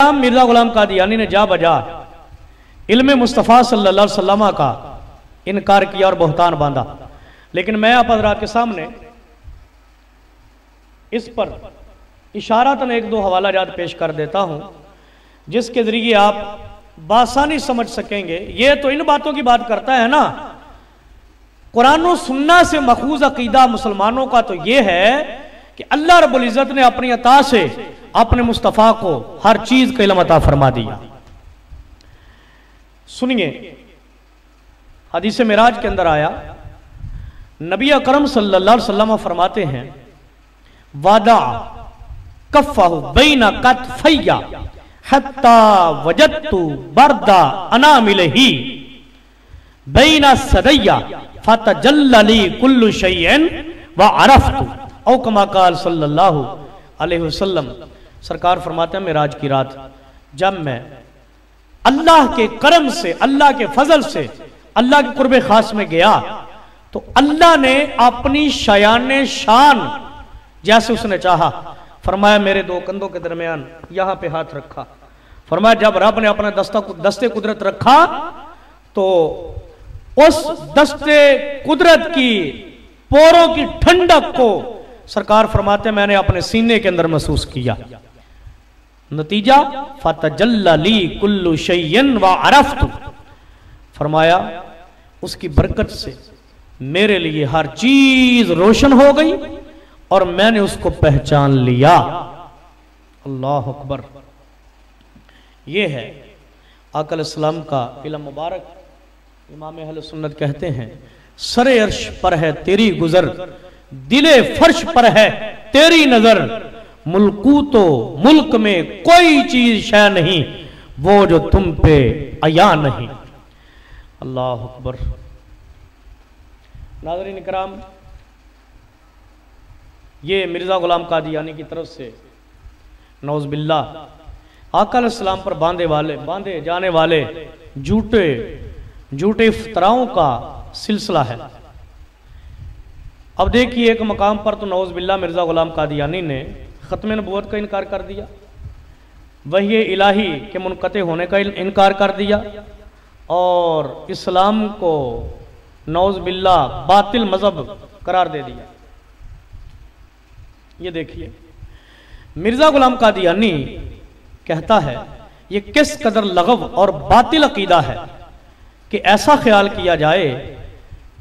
مرزا غلام قادیانی نے جا بجا علم مصطفیٰ صلی اللہ علیہ وسلم کا انکار کیا اور بہتان باندھا، لیکن میں آپ حضرات کے سامنے اس پر اشاراتاً ایک دو حوالہ جات پیش کر دیتا ہوں جس کے ذریعے آپ بآسانی سمجھ سکیں گے۔ یہ تو ان باتوں کی بات کرتا ہے نا، قرآن و سنہ سے ماخوذ عقیدہ مسلمانوں کا تو یہ ہے کہ اللہ رب العزت نے اپنی عطا سے اپنے مصطفیٰ کو ہر چیز کا علم عطا فرما دیا۔ سنیے، حدیث معراج کے اندر آیا، نبی اکرم صلی اللہ علیہ وسلم فرماتے ہیں وَدَعَ كَفَّهُ بَيْنَ كَتْفَيَّ حَتَّى وَجَدْتُ بَرْدَ أَنَامِلِهِ بَيْنَ الثَّدَيَّ فَتَجَلَّ لِي كُلُّ شَيْءٍ وَعَرَفْتُ او کما قال صلی اللہ علیہ وسلم۔ سرکار فرماتے ہیں معراج کی رات جب میں اللہ کے کرم سے، اللہ کے فضل سے اللہ کے قرب خاص میں گیا تو اللہ نے اپنی شایان شان جیسے اس نے چاہا، فرمایا میرے دو کندھوں کے درمیان یہاں پہ ہاتھ رکھا، فرمایا جب رب نے اپنا دستے قدرت رکھا تو اس دستے قدرت کی پوروں کی ٹھنڈک کو سرکار فرماتے ہیں میں نے اپنے سینے کے اندر محسوس کیا، نتیجہ فَتَجَلَّ لِي كُلُّ شَيْءٍ وَعَرَفْتُ، فرمایا اس کی برکت سے میرے لیے ہر چیز روشن ہو گئی اور میں نے اس کو پہچان لیا۔ اللہ اکبر۔ یہ ہے آقا علیہ السلام کا علم مبارک۔ امام اہل سنت کہتے ہیں سر عرش پر ہے تیری گزر، دل فرش پر ہے تیری نظر، ملکوت و ملک میں کوئی چیز شے نہیں وہ جو تم پہ عیاں نہیں۔ اللہ اکبر۔ ناظرین اکرام، یہ مرزا غلام قادیانی کی طرف سے نعوذ باللہ آقا علیہ السلام پر باندھے جانے والے جھوٹے افتراؤں کا سلسلہ ہے۔ اب دیکھیے ایک مقام پر تو نعوذ باللہ مرزا غلام قادیانی نے ختم نبوت کا انکار کر دیا، وحی الہی کے منقطع ہونے کا انکار کر دیا اور اسلام کو نعوذ باللہ باطل مذہب قرار دے دیا۔ یہ دیکھیے مرزا غلام قادیانی کہتا ہے یہ کس قدر لغو اور باطل عقیدہ ہے کہ ایسا خیال کیا جائے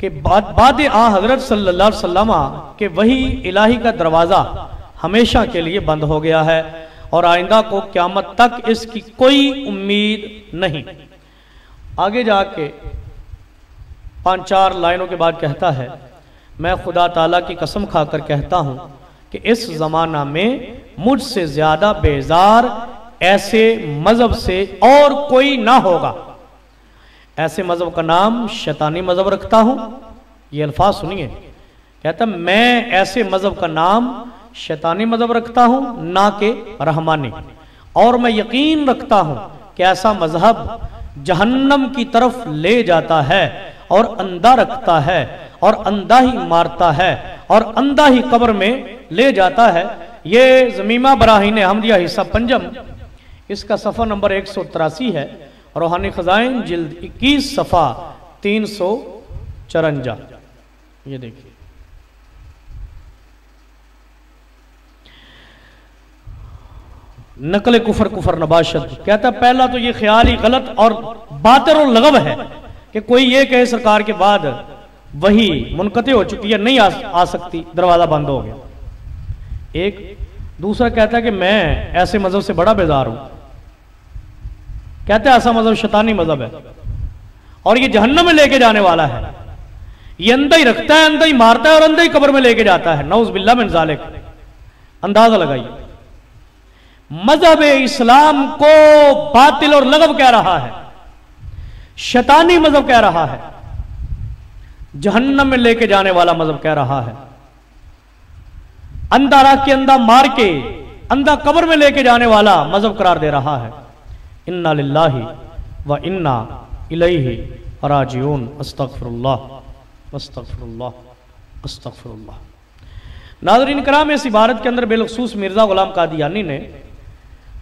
کہ بعد حضرت صلی اللہ علیہ وسلم کہ وحی الہی کا دروازہ ہمیشہ کے لیے بند ہو گیا ہے اور آئندہ کو قیامت تک اس کی کوئی امید نہیں۔ آگے جا کے 5-4 لائنوں کے بعد کہتا ہے میں خدا تعالیٰ کی قسم کھا کر کہتا ہوں کہ اس زمانہ میں مجھ سے زیادہ بیزار ایسے مذہب سے اور کوئی نہ ہوگا۔ ایسے مذہب کا نام شیطانی مذہب رکھتا ہوں۔ یہ الفاظ سنیے، کہتا ہے میں ایسے مذہب کا نام شیطانی مذہب رکھتا ہوں نہ کہ رحمانی، اور میں یقین رکھتا ہوں کہ ایسا مذہب جہنم کی طرف لے جاتا ہے اور اندھا رکھتا ہے اور اندھا ہی مارتا ہے اور اندھا ہی قبر میں لے جاتا ہے۔ یہ زمیمہ براہین احمدیہ حصہ پنجم، اس کا صفحہ نمبر 183 ہے، روحانی خزائن جلد 21 صفحہ 354۔ یہ دیکھیے نقل کفر نباشت کہتا ہے پہلا تو یہ خیال ہی غلط اور باطل و لغو ہے کہ کوئی یہ کہے سرکار کے بعد وہی منقطع ہو چکی ہے، نہیں آ سکتی، دروازہ بند ہو گیا۔ ایک دوسرا کہتا ہے کہ میں ایسے مذہب سے بڑا بیزار ہوں، کہتے ہیں ایسا مذہب شیطانی مذہب ہے اور یہ جہنم میں لے کے جانے والا ہے، یہ اندھا ہی رکھتا ہے، اندھا ہی مارتا ہے اور اندھا ہی قبر میں لے کے جاتا ہے۔ نعوذ باللہ من ذالک۔ اندازہ لگائیے، مذہب اسلام کو باطل اور لغو کہہ رہا ہے، شیطانی مذہب کہہ رہا ہے، جہنم میں لے کے جانے والا مذہب کہہ رہا ہے، اندھا رکھ کے اندھا مار کے اندھا قبر میں لے کے جانے والا مذہب قرار دے رہا ہے۔ انا للہ و انا الیہ راجعون۔ استغفر اللہ استغفر اللہ استغفر اللہ۔ ناظرین کرام، اس عبارت کے اندر بالخصوص مرزا غلام قادیانی نے